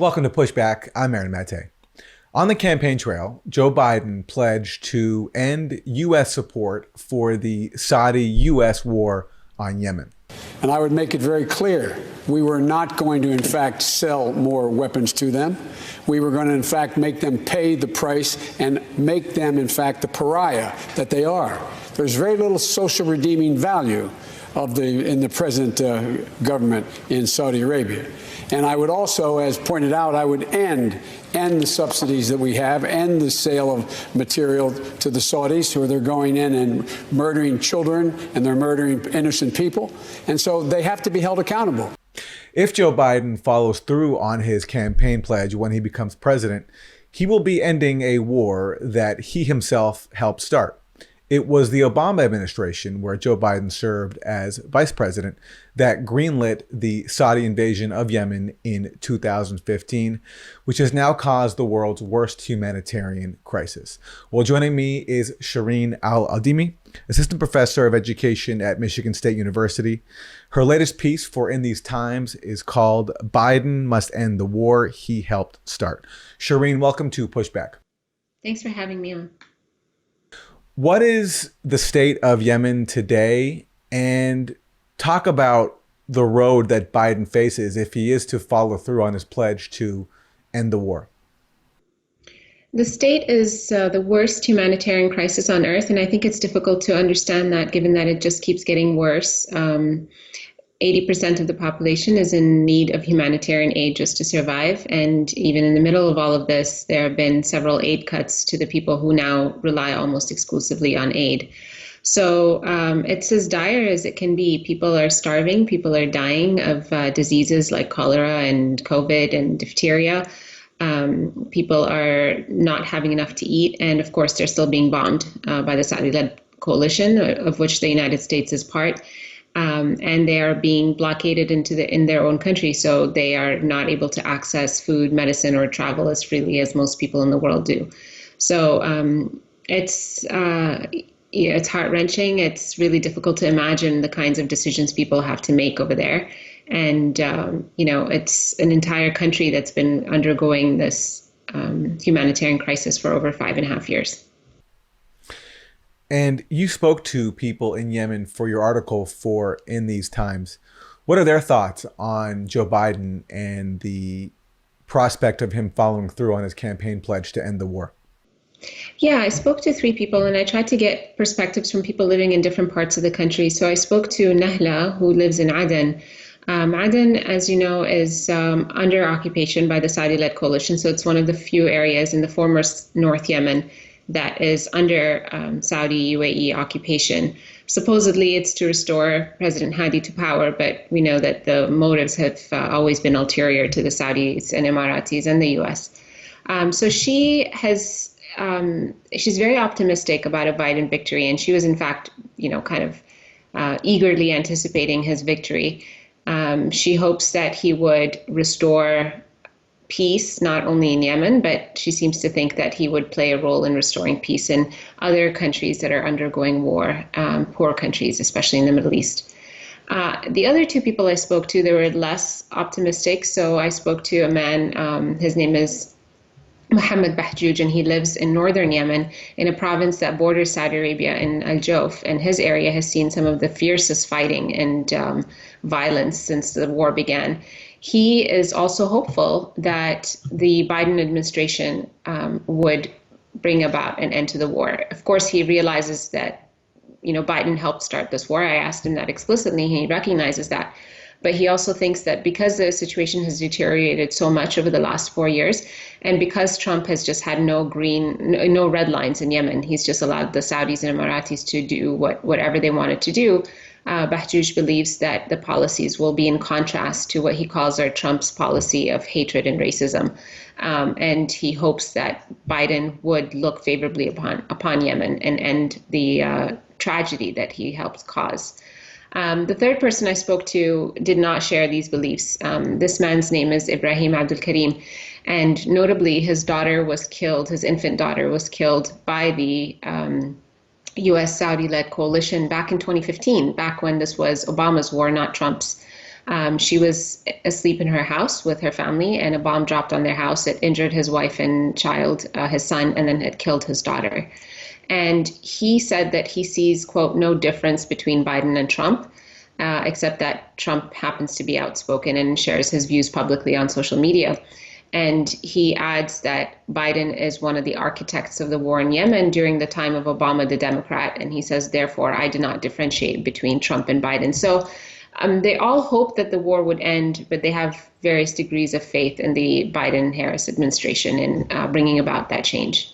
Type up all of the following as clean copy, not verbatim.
Welcome to Pushback. I'm Aaron Maté. On the campaign trail, Joe Biden pledged to end U.S. support for the Saudi-U.S. war on Yemen. And I would make it very clear, we were not going to, in fact, sell more weapons to them. We were going to, in fact, make them pay the price and make them, in fact, the pariah that they are. There's very little social redeeming value in the present government in Saudi Arabia. And I would also, as pointed out, I would end the subsidies that we have, end the sale of material to the Saudis, who they're going in and murdering children and they're murdering innocent people. And so they have to be held accountable. If Joe Biden follows through on his campaign pledge when he becomes president, he will be ending a war that he himself helped start. It was the Obama administration, where Joe Biden served as vice president, that greenlit the Saudi invasion of Yemen in 2015, which has now caused the world's worst humanitarian crisis. Well, joining me is Shireen Al-Adeimi, assistant professor of education at Michigan State University. Her latest piece for In These Times is called "Biden Must End the War He Helped Start." Shireen, welcome to Pushback. Thanks for having me on. What is the state of Yemen today? And talk about the road that Biden faces if he is to follow through on his pledge to end the war. The state is the worst humanitarian crisis on earth, and I think it's difficult to understand that given that it just keeps getting worse. 80% of the population is in need of humanitarian aid just to survive. And even in the middle of all of this, there have been several aid cuts to the people who now rely almost exclusively on aid. So it's as dire as it can be. People are starving. People are dying of diseases like cholera and COVID and diphtheria. People are not having enough to eat. And of course, they're still being bombed by the Saudi-led coalition, of which the United States is part. And they are being blockaded in their own country, so they are not able to access food, medicine, or travel as freely as most people in the world do. So it's heart-wrenching. It's really difficult to imagine the kinds of decisions people have to make over there. And it's an entire country that's been undergoing this humanitarian crisis for over 5.5 years. And you spoke to people in Yemen for your article for In These Times. What are their thoughts on Joe Biden and the prospect of him following through on his campaign pledge to end the war? Yeah, I spoke to 3 people, and I tried to get perspectives from people living in different parts of the country. So I spoke to Nahla, who lives in Aden. Aden, as you know, is under occupation by the Saudi-led coalition. So it's one of the few areas in the former North Yemen that is under Saudi UAE occupation. Supposedly it's to restore President Hadi to power, but we know that the motives have always been ulterior to the Saudis and Emiratis and the US. So she's very optimistic about a Biden victory, and she was in fact, eagerly anticipating his victory. She hopes that he would restore peace, not only in Yemen, but she seems to think that he would play a role in restoring peace in other countries that are undergoing war, poor countries, especially in the Middle East. The other 2 people I spoke to, they were less optimistic. So I spoke to a man, his name is Mohammed Bahjouj, and he lives in northern Yemen in a province that borders Saudi Arabia in Al-Jawf. And his area has seen some of the fiercest fighting and violence since the war began. He is also hopeful that the Biden administration would bring about an end to the war. Of course, he realizes that, Biden helped start this war. I asked him that explicitly. He recognizes that. But he also thinks that because the situation has deteriorated so much over the last 4 years, and because Trump has just had no red lines in Yemen, he's just allowed the Saudis and Emiratis to do whatever they wanted to do. Bahjouj believes that the policies will be in contrast to what he calls Trump's policy of hatred and racism. And he hopes that Biden would look favorably upon Yemen and end the tragedy that he helped cause. The third person I spoke to did not share these beliefs. This man's name is Ibrahim Abdul Karim, and notably his daughter was killed, his infant daughter was killed by the U.S. Saudi-led coalition back in 2015, back when this was Obama's war, not Trump's. She was asleep in her house with her family, and a bomb dropped on their house. It injured his wife and child, his son, and then it killed his daughter. And he said that he sees, quote, no difference between Biden and Trump, except that Trump happens to be outspoken and shares his views publicly on social media. And he adds that Biden is one of the architects of the war in Yemen during the time of Obama, the Democrat. And he says, therefore, I do not differentiate between Trump and Biden. So they all hope that the war would end, but they have various degrees of faith in the Biden-Harris administration in bringing about that change.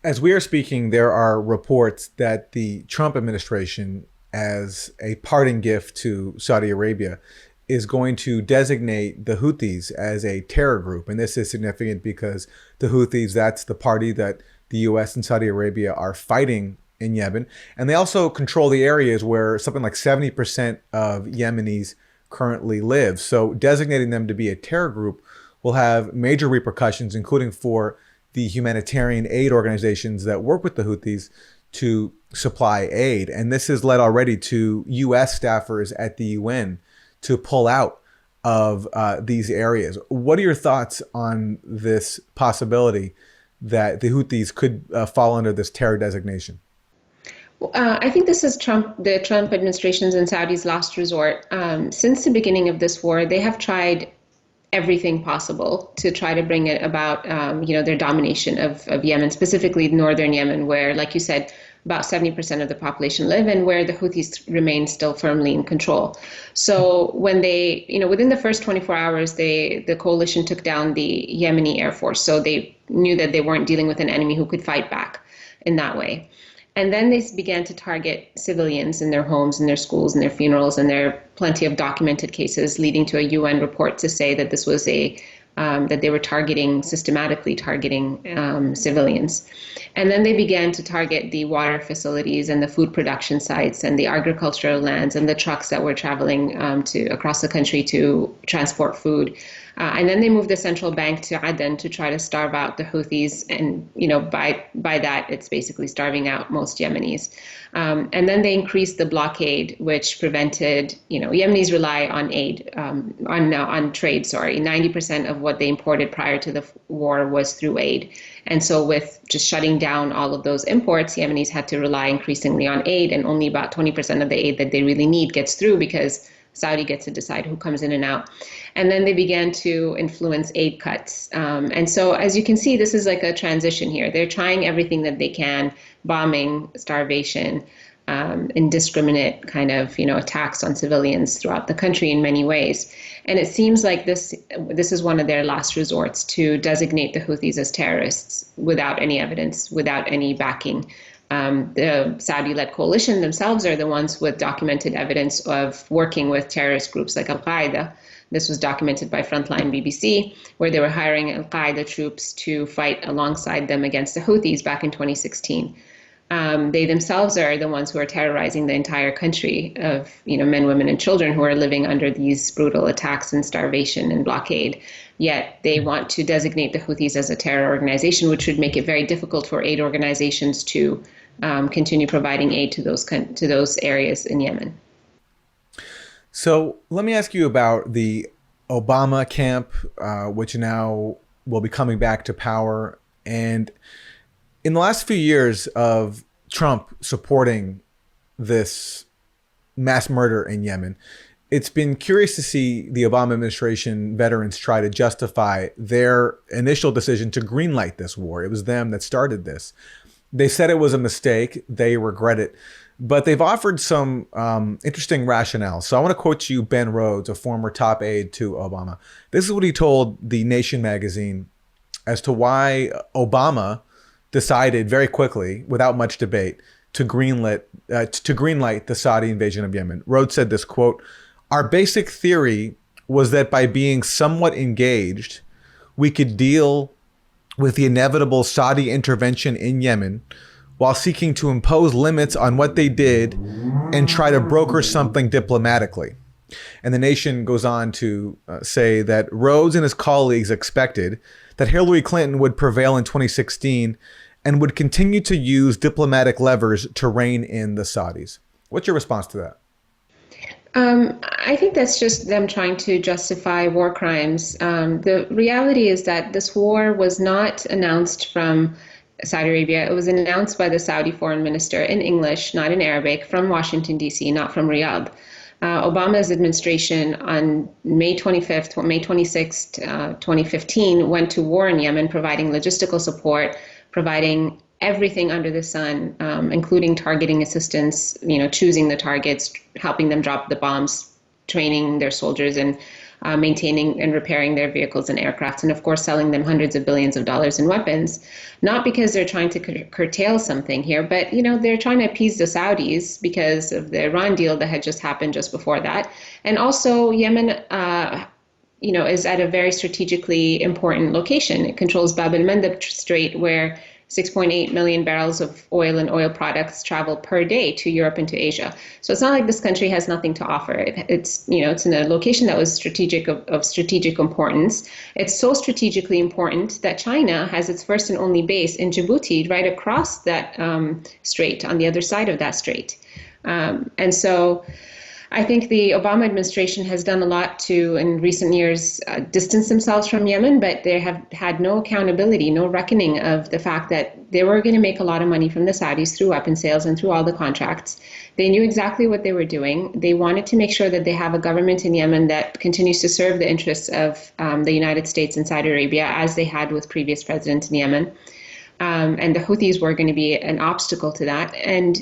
As we are speaking, there are reports that the Trump administration, as a parting gift to Saudi Arabia, is going to designate the Houthis as a terror group. And this is significant because the Houthis, that's the party that the US and Saudi Arabia are fighting in Yemen. And they also control the areas where something like 70% of Yemenis currently live. So designating them to be a terror group will have major repercussions, including for the humanitarian aid organizations that work with the Houthis to supply aid. And this has led already to US staffers at the UN to pull out of these areas. What are your thoughts on this possibility that the Houthis could fall under this terror designation? I think this is the Trump administration's and Saudi's last resort. Since the beginning of this war, they have tried everything possible to try to bring it about, their domination of Yemen, specifically northern Yemen, where, like you said, about 70% of the population live, and where the Houthis remain still firmly in control. So when they, within the first 24 hours, the coalition took down the Yemeni Air Force. So they knew that they weren't dealing with an enemy who could fight back in that way. And then they began to target civilians in their homes, in their schools, in their funerals, and there are plenty of documented cases leading to a UN report to say that this was that they were systematically targeting civilians. And then they began to target the water facilities and the food production sites and the agricultural lands and the trucks that were traveling across the country to transport food. And then they moved the central bank to Aden to try to starve out the Houthis. And, by that, it's basically starving out most Yemenis. And then they increased the blockade, which prevented, Yemenis rely on aid, on trade, 90% of what they imported prior to the war was through aid. And so with just shutting down all of those imports, Yemenis had to rely increasingly on aid, and only about 20% of the aid that they really need gets through because Saudi gets to decide who comes in and out. And then they began to influence aid cuts. And so, as you can see, this is like a transition here. They're trying everything that they can, bombing, starvation, indiscriminate kind of, attacks on civilians throughout the country in many ways. And it seems like this is one of their last resorts to designate the Houthis as terrorists without any evidence, without any backing. The Saudi-led coalition themselves are the ones with documented evidence of working with terrorist groups like Al-Qaeda. This was documented by Frontline BBC, where they were hiring Al-Qaeda troops to fight alongside them against the Houthis back in 2016. They themselves are the ones who are terrorizing the entire country of, men, women, and children who are living under these brutal attacks and starvation and blockade. Yet they want to designate the Houthis as a terror organization, which would make it very difficult for aid organizations to continue providing aid to those areas in Yemen. So let me ask you about the Obama camp, which now will be coming back to power. And in the last few years of Trump supporting this mass murder in Yemen, it's been curious to see the Obama administration veterans try to justify their initial decision to greenlight this war. It was them that started this. They said it was a mistake. They regret it. But they've offered some interesting rationale. So I want to quote you Ben Rhodes, a former top aide to Obama. This is what he told The Nation magazine as to why Obama decided very quickly, without much debate, to greenlight the Saudi invasion of Yemen. Rhodes said this, quote, "Our basic theory was that by being somewhat engaged, we could deal with the inevitable Saudi intervention in Yemen while seeking to impose limits on what they did and try to broker something diplomatically." And The Nation goes on to say that Rhodes and his colleagues expected that Hillary Clinton would prevail in 2016 and would continue to use diplomatic levers to rein in the Saudis. What's your response to that? I think that's just them trying to justify war crimes. The reality is that this war was not announced from Saudi Arabia. It was announced by the Saudi foreign minister in English, not in Arabic, from Washington, D.C., not from Riyadh. Obama's administration on May 25th, May 26th, 2015, went to war in Yemen, providing logistical support, providing everything under the sun, including targeting assistance, choosing the targets, helping them drop the bombs, training their soldiers, and maintaining and repairing their vehicles and aircrafts, and of course selling them hundreds of billions of dollars in weapons. Not because they're trying to curtail something here, but they're trying to appease the Saudis because of the Iran deal that had just happened just before that. And also Yemen is at a very strategically important location. It controls Bab el-Mandeb Strait, where 6.8 million barrels of oil and oil products travel per day to Europe and to Asia. So it's not like this country has nothing to offer. It's in a location that was of strategic importance. It's so strategically important that China has its first and only base in Djibouti, right across that strait, on the other side of that strait. And so I think the Obama administration has done a lot to, in recent years, distance themselves from Yemen, but they have had no accountability, no reckoning of the fact that they were going to make a lot of money from the Saudis through weapon sales and through all the contracts. They knew exactly what they were doing. They wanted to make sure that they have a government in Yemen that continues to serve the interests of the United States and Saudi Arabia, as they had with previous presidents in Yemen. And the Houthis were going to be an obstacle to that. And,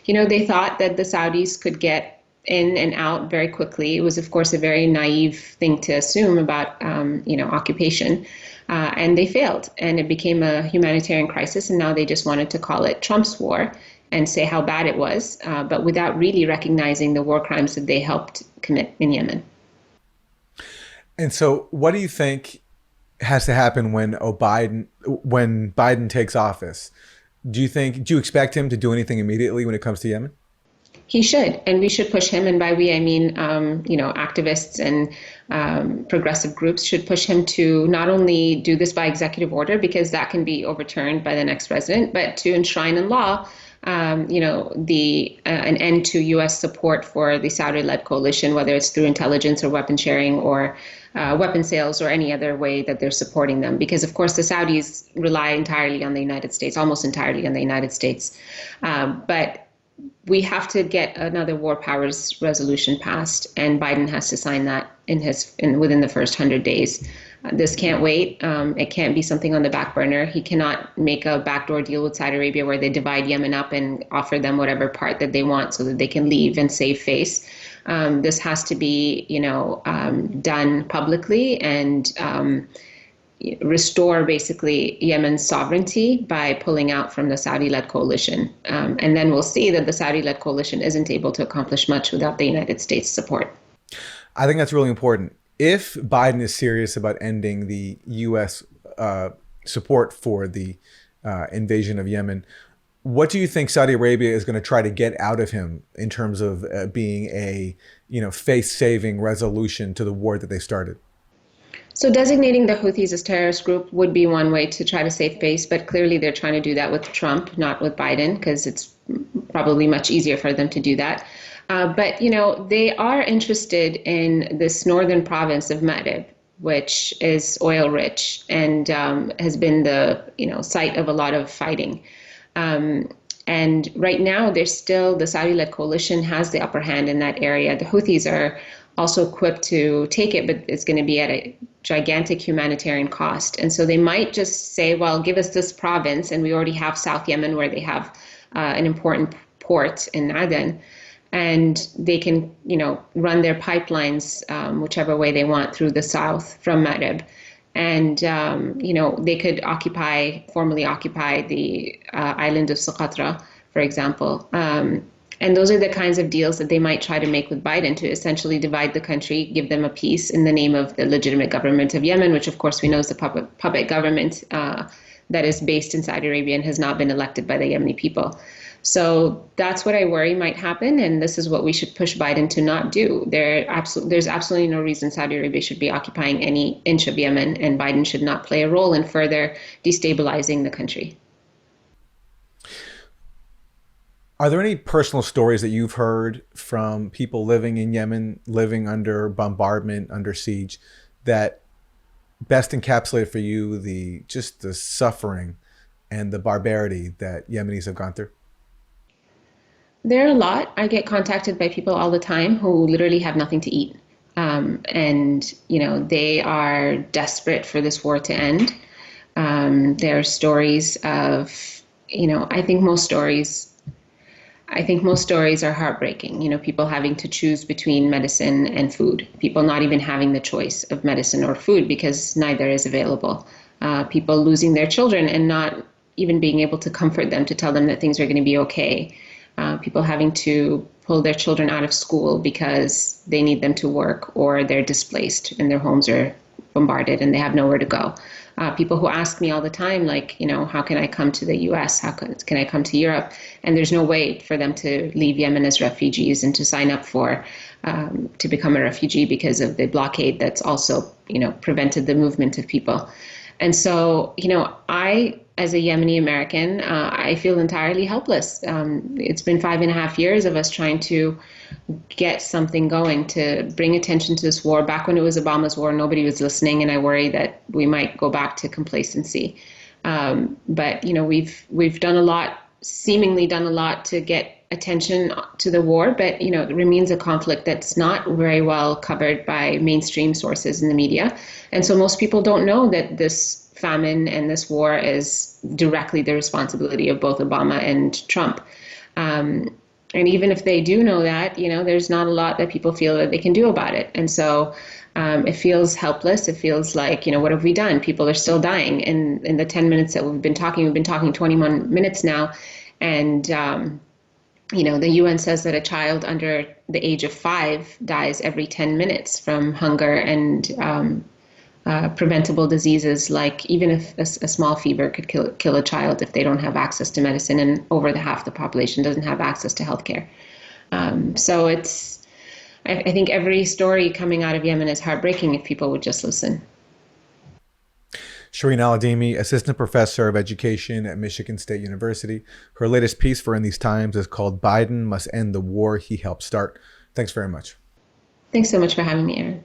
they thought that the Saudis could get in and out very quickly. It was, of course, a very naive thing to assume about, occupation. And they failed. And it became a humanitarian crisis. And now they just wanted to call it Trump's war and say how bad it was, but without really recognizing the war crimes that they helped commit in Yemen. And so what do you think has to happen when Biden takes office? Do you expect him to do anything immediately when it comes to Yemen? He should, and we should push him. And by we, I mean, activists and progressive groups should push him to not only do this by executive order, because that can be overturned by the next president, but to enshrine in law, an end to U.S. support for the Saudi-led coalition, whether it's through intelligence or weapon sharing or weapon sales or any other way that they're supporting them. Because, of course, the Saudis rely entirely on the United States, almost entirely on the United States. But we have to get another war powers resolution passed, and Biden has to sign that within the first 100 days. This can't wait. It can't be something on the back burner. He cannot make a backdoor deal with Saudi Arabia where they divide Yemen up and offer them whatever part that they want so that they can leave and save face. This has to be, done publicly and restore basically Yemen's sovereignty by pulling out from the Saudi-led coalition. And then we'll see that the Saudi-led coalition isn't able to accomplish much without the United States support. I think that's really important. If Biden is serious about ending the U.S. Support for the invasion of Yemen, what do you think Saudi Arabia is going to try to get out of him in terms of being a face-saving resolution to the war that they started? So designating the Houthis as terrorist group would be one way to try to save face, but clearly they're trying to do that with Trump, not with Biden, because it's probably much easier for them to do that. But they are interested in this northern province of Ma'rib, which is oil rich and has been the site of a lot of fighting. And right now, the Saudi-led coalition has the upper hand in that area. The Houthis are also equipped to take it, but it's going to be at a gigantic humanitarian cost. And so they might just say, well, give us this province, and we already have South Yemen where they have an important port in Aden, and they can, run their pipelines whichever way they want through the south from Ma'rib. And, they could formally occupy the island of Socotra, for example. And those are the kinds of deals that they might try to make with Biden to essentially divide the country, give them a piece in the name of the legitimate government of Yemen, which, of course, we know is the puppet government that is based in Saudi Arabia and has not been elected by the Yemeni people. So that's what I worry might happen, and this is what we should push Biden to not do. There's absolutely no reason Saudi Arabia should be occupying any inch of Yemen, and Biden should not play a role in further destabilizing the country. Are there any personal stories that you've heard from people living in Yemen, living under bombardment, under siege, that best encapsulate for you the suffering and the barbarity that Yemenis have gone through? There are a lot. I get contacted by people all the time who literally have nothing to eat. And, they are desperate for this war to end. There are stories of, I think most stories are heartbreaking. People having to choose between medicine and food, people not even having the choice of medicine or food because neither is available. People losing their children and not even being able to comfort them, to tell them that things are going to be okay. People having to pull their children out of school because they need them to work or they're displaced and their homes are bombarded and they have nowhere to go. People who ask me all the time, like, how can I come to the US? How can I come to Europe? And there's no way for them to leave Yemen as refugees and to sign up to become a refugee because of the blockade that's also, prevented the movement of people. And so, as a Yemeni American, I feel entirely helpless. It's been 5.5 years of us trying to get something going to bring attention to this war. Back when it was Obama's war, nobody was listening, and I worry that we might go back to complacency. But we've done a lot, seemingly done a lot to get attention to the war, but it remains a conflict that's not very well covered by mainstream sources in the media, and so most people don't know that this famine and this war is directly the responsibility of both Obama and Trump. And even if they do know that, there's not a lot that people feel that they can do about it. And so it feels helpless. It feels like, what have we done? People are still dying. And in the 10 minutes that we've been talking 21 minutes now. And, the UN says that a child under the age of 5 dies every 10 minutes from hunger and preventable diseases, like even if a small fever could kill a child if they don't have access to medicine, and over half the population doesn't have access to healthcare. So I think every story coming out of Yemen is heartbreaking if people would just listen. Shireen Al-Adeimi, Assistant Professor of Education at Michigan State University. Her latest piece for In These Times is called Biden Must End the War He Helped Start. Thanks very much. Thanks so much for having me, Aaron.